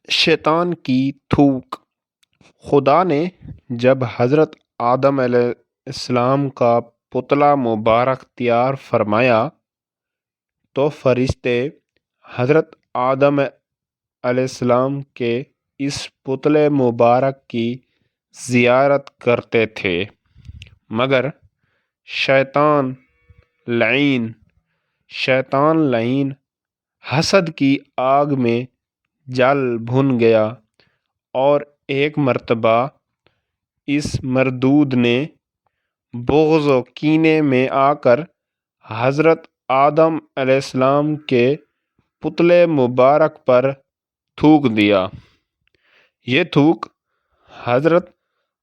شیطان کی تھوک۔ خدا نے جب حضرت آدم علیہ السلام کا پتلا مبارک تیار فرمایا تو فرشتے حضرت آدم علیہ السلام کے اس پتلے مبارک کی زیارت کرتے تھے، مگر شیطان لعین حسد کی آگ میں جل بھن گیا، اور ایک مرتبہ اس مردود نے بغض و کینے میں آ کر حضرت آدم علیہ السلام کے پتلے مبارک پر تھوک دیا۔ یہ تھوک حضرت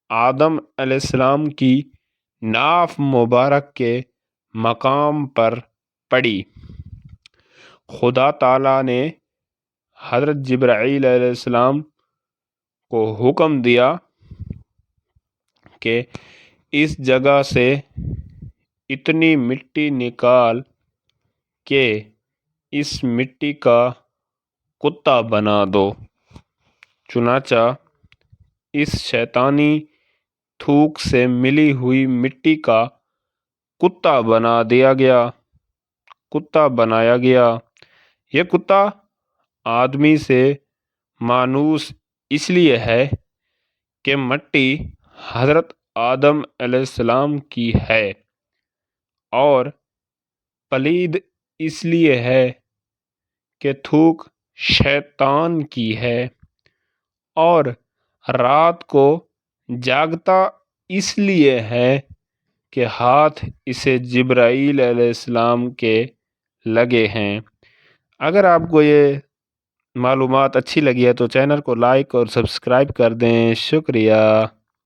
آدم علیہ السلام کی ناف مبارک کے مقام پر پڑی۔ خدا تعالیٰ نے حضرت جبرائیل علیہ السلام کو حکم دیا کہ اس جگہ سے اتنی مٹی نکال کہ اس مٹی کا کتا بنا دو۔ چنانچہ اس شیطانی تھوک سے ملی ہوئی مٹی کا کتا بنایا گیا۔ یہ کتا آدمی سے مانوس اس لیے ہے کہ مٹی حضرت آدم علیہ السلام کی ہے، اور پلید اس لیے ہے کہ تھوک شیطان کی ہے، اور رات کو جاگتا اس لیے ہے کہ ہاتھ اسے جبرائیل علیہ السلام کے لگے ہیں۔ اگر آپ کو یہ معلومات اچھی لگی ہے تو چینل کو لائک اور سبسکرائب کر دیں۔ شکریہ۔